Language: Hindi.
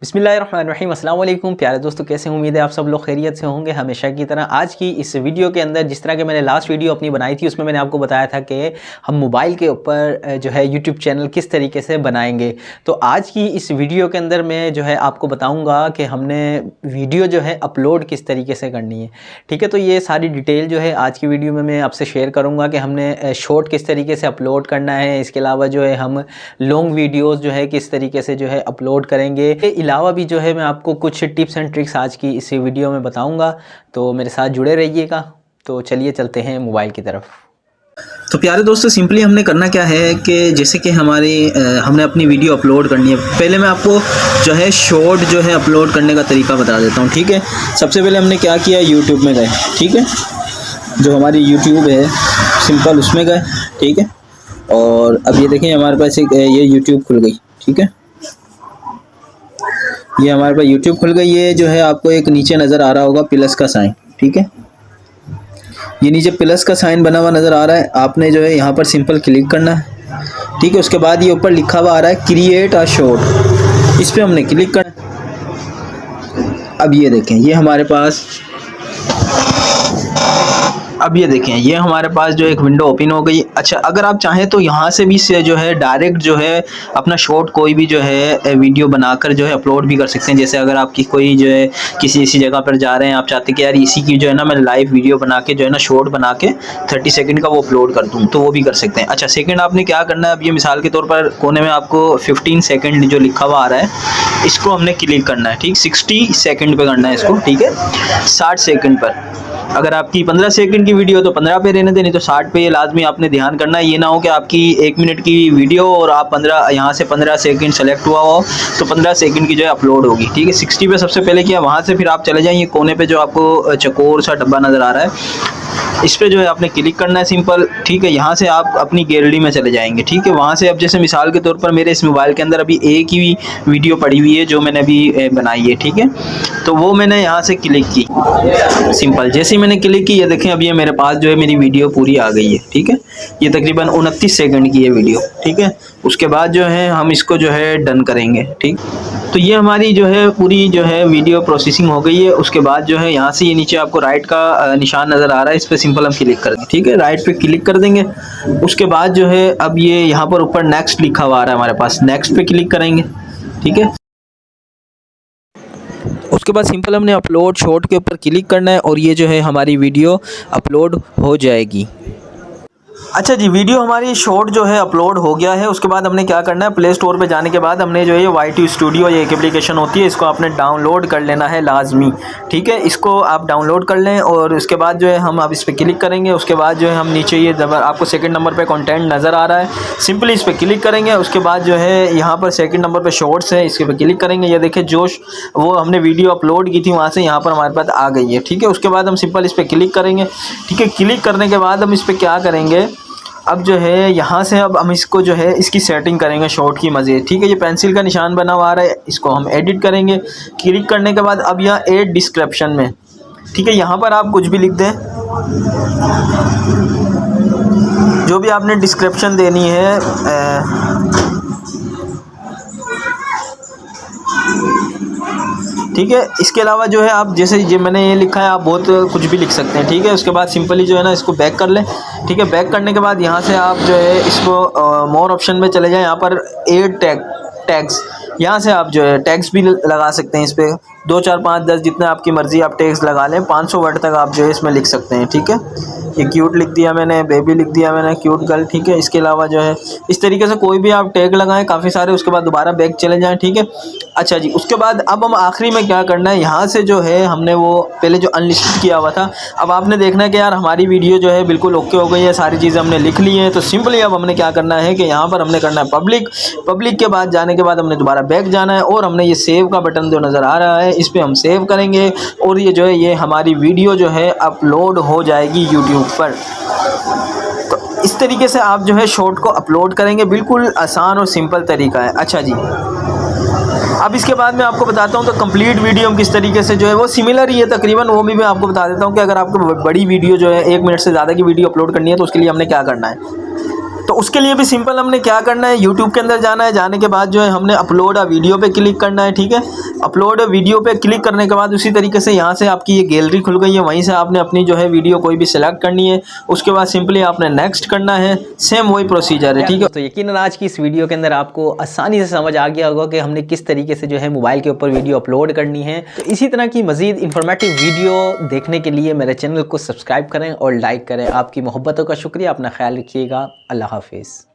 बिस्मिल्लाहिर्रहमानिर्रहीम। अस्सलाम वालेकुम प्यारे दोस्तों, कैसे उम्मीद है आप सब लोग खैरियत से होंगे। हमेशा की तरह आज की इस वीडियो के अंदर, जिस तरह के मैंने लास्ट वीडियो अपनी बनाई थी उसमें मैंने आपको बताया था कि हम मोबाइल के ऊपर जो है यूट्यूब चैनल किस तरीके से बनाएंगे। तो आज की इस वीडियो के अंदर मैं जो है आपको बताऊंगा कि हमने वीडियो जो है अपलोड किस तरीके से करनी है। ठीक है, तो ये सारी डिटेल जो है आज की वीडियो में मैं आपसे शेयर करूँगा कि हमने शॉर्ट किस तरीके से अपलोड करना है। इसके अलावा जो है हम लॉन्ग वीडियोज़ जो है किस तरीके से जो है अपलोड करेंगे। अलावा भी जो है मैं आपको कुछ टिप्स एंड ट्रिक्स आज की इस वीडियो में बताऊंगा, तो मेरे साथ जुड़े रहिएगा। तो चलिए चलते हैं मोबाइल की तरफ। तो प्यारे दोस्तों, सिंपली हमने करना क्या है कि जैसे कि हमने अपनी वीडियो अपलोड करनी है। पहले मैं आपको जो है शॉर्ट जो है अपलोड करने का तरीका बता देता हूँ। ठीक है, सबसे पहले हमने क्या किया, यूट्यूब में गए। ठीक है, जो हमारी यूट्यूब है सिंपल उसमें गए। ठीक है, और अब ये देखें हमारे पास एक ये यूट्यूब खुल गई। ठीक है, ये हमारे पास यूट्यूब खुल गई। ये जो है आपको एक नीचे नज़र आ रहा होगा प्लस का साइन। ठीक है, ये नीचे प्लस का साइन बना हुआ नज़र आ रहा है। आपने जो है यहाँ पर सिंपल क्लिक करना है। ठीक है, उसके बाद ये ऊपर लिखा हुआ आ रहा है क्रिएट अ शॉर्ट, इस पर हमने क्लिक करना है। अब ये देखें, ये हमारे पास ये हमारे पास जो एक विंडो ओपन हो गई। अच्छा, अगर आप चाहें तो यहाँ से भी से जो है डायरेक्ट जो है अपना शॉर्ट कोई भी जो है वीडियो बनाकर जो है अपलोड भी कर सकते हैं। जैसे अगर आपकी कोई जो है किसी ऐसी जगह पर जा रहे हैं, आप चाहते हैं कि यार इसी की जो है ना मैं लाइव वीडियो बना के जो है ना शॉर्ट बना के 30 सेकंड का वो अपलोड कर दूँ, तो वो भी कर सकते हैं। अच्छा, सेकंड आपने क्या करना है, अब ये मिसाल के तौर पर कोने में आपको 15 सेकंड जो लिखा हुआ आ रहा है, इसको हमने क्लिक करना है। ठीक, 60 सेकंड पे करना है इसको। ठीक है, 60 सेकंड पर। अगर आपकी 15 सेकंड की वीडियो तो 15 पे रहने देनी, तो 60 पे ये लाजमी आपने ध्यान करना है। ये ना हो कि आपकी 1 मिनट की वीडियो और आप 15 यहाँ से 15 सेकंड सेलेक्ट हुआ हो तो 15 सेकंड की जो है अपलोड होगी। ठीक है, 60 पे सबसे पहले किया, वहाँ से फिर आप चले जाएंगे कोने पे जो आपको चकोर सा डब्बा नज़र आ रहा है, इस पर जो है आपने क्लिक करना है सिंपल। ठीक है, यहाँ से आप अपनी गैलरी में चले जाएंगे। ठीक है, वहाँ से अब जैसे मिसाल के तौर पर मेरे इस मोबाइल के अंदर अभी एक ही वीडियो पड़ी हुई है जो मैंने अभी बनाई है। ठीक है, तो वो मैंने यहाँ से क्लिक की सिंपल। जैसे ही मैंने क्लिक की, ये देखें अब ये मेरे पास जो है मेरी वीडियो पूरी आ गई है। ठीक है, ये तकरीबन 29 सेकंड की है वीडियो। ठीक है, उसके बाद जो है हम इसको जो है डन करेंगे। ठीक, तो ये हमारी जो है पूरी जो है वीडियो प्रोसेसिंग हो गई है। उसके बाद जो है यहाँ से ये नीचे आपको राइट का निशान नज़र आ रहा है, इस पर सिंपल हम क्लिक कर देंगे। ठीक है, राइट पे क्लिक कर देंगे। उसके बाद जो है अब ये यहाँ पर ऊपर नेक्स्ट लिखा हुआ आ रहा है हमारे पास, नेक्स्ट पे क्लिक करेंगे। ठीक है, उसके बाद सिंपल हमने अपलोड शॉर्ट के ऊपर क्लिक करना है और ये जो है हमारी वीडियो अपलोड हो जाएगी। अच्छा जी, वीडियो हमारी शॉर्ट जो है अपलोड हो गया है। उसके बाद हमने क्या करना है, प्ले स्टोर पे जाने के बाद हमने जो है YT स्टूडियो, ये एक एप्लीकेशन होती है, इसको आपने डाउनलोड कर लेना है लाजमी। ठीक है, इसको आप डाउनलोड कर लें और उसके बाद जो है हम अब इस पर क्लिक करेंगे। उसके बाद जो है हम नीचे ये आपको सेकंड नंबर पे कंटेंट नज़र आ रहा है, सिंपली इस पर क्लिक करेंगे। उसके बाद जो है यहाँ पर सेकंड नंबर पे शॉर्ट्स है, इसके पर क्लिक करेंगे। ये देखिए जोश वो हमने वीडियो अपलोड की थी वहाँ से यहाँ पर हमारे पास आ गई है। ठीक है, उसके बाद हम सिंपल इस पर क्लिक करेंगे। ठीक है, क्लिक करने के बाद हम इस पर क्या करेंगे, अब जो है यहाँ से अब हम इसको जो है इसकी सेटिंग करेंगे शॉर्ट की मज़ीद। ठीक है, ये पेंसिल का निशान बना हुआ आ रहा है, इसको हम एडिट करेंगे। क्लिक करने के बाद अब यहाँ ऐड डिस्क्रिप्शन में, ठीक है, यहाँ पर आप कुछ भी लिख दें, जो भी आपने डिस्क्रिप्शन देनी है। ठीक है, इसके अलावा जो है आप जैसे ये मैंने ये लिखा है, आप बहुत कुछ भी लिख सकते हैं। ठीक है, उसके बाद सिंपली जो है ना इसको बैक कर लें। ठीक है, बैक करने के बाद यहाँ से आप जो है इसको मोर ऑप्शन में चले जाएं। यहाँ पर ऐड टैग्स, यहाँ से आप जो है टैग्स भी लगा सकते हैं। इस पर 2, 4, 5, 10 जितने आपकी मर्ज़ी आप टैग्स लगा लें। 500 वर्ड तक आप जो है इसमें लिख सकते हैं। ठीक है, ये क्यूट लिख दिया मैंने, बेबी लिख दिया मैंने, क्यूट गर्ल। ठीक है, इसके अलावा जो है इस तरीके से कोई भी आप टैग लगाएं काफ़ी सारे। उसके बाद दोबारा बैक चले जाएं। ठीक है, अच्छा जी, उसके बाद अब हम आखिरी में क्या करना है, यहाँ से जो है हमने वो पहले जो अनलिस्टेड किया हुआ था, अब आपने देखना है कि यार हमारी वीडियो जो है बिल्कुल ओके हो गई है, सारी चीज़ें हमने लिख ली हैं। तो सिंपली अब हमने क्या करना है कि यहाँ पर हमने करना है पब्लिक के बाद जाने के बाद हमने दोबारा बैक जाना है और हमने ये सेव का बटन जो नज़र आ रहा है इस पर हम सेव करेंगे और ये जो है ये हमारी वीडियो जो है अपलोड हो जाएगी यूट्यूब पर। तो इस तरीके से आप जो है शॉर्ट को अपलोड करेंगे, बिल्कुल आसान और सिंपल तरीका है। अच्छा जी, अब इसके बाद मैं आपको बताता हूँ तो कंप्लीट वीडियो हम किस तरीके से जो है वो सिमिलर ही है तकरीबन, वो भी मैं आपको बता देता हूँ कि अगर आपको बड़ी वीडियो जो है 1 मिनट से ज़्यादा की वीडियो अपलोड करनी है तो उसके लिए हमने क्या करना है। तो उसके लिए भी सिंपल हमने क्या करना है, यूट्यूब के अंदर जाना है। जाने के बाद जो है हमने अपलोड अ वीडियो पे क्लिक करना है। ठीक है, अपलोड वीडियो पे क्लिक करने के बाद उसी तरीके से यहाँ से आपकी ये गैलरी खुल गई है। वहीं से आपने अपनी जो है वीडियो कोई भी सिलेक्ट करनी है, उसके बाद सिंपली आपने नेक्स्ट करना है। सेम वही प्रोसीजर है, ठीक है। तो यकीनन आज की इस वीडियो के अंदर आपको आसानी से समझ आ गया होगा कि हमने किस तरीके से जो है मोबाइल के ऊपर वीडियो अपलोड करनी है। तो इसी तरह की मजीद इंफॉर्मेटिव वीडियो देखने के लिए मेरे चैनल को सब्सक्राइब करें और लाइक करें। आपकी मोहब्बतों का शुक्रिया। अपना ख्याल रखिएगा। अल्लाह हाफिज़।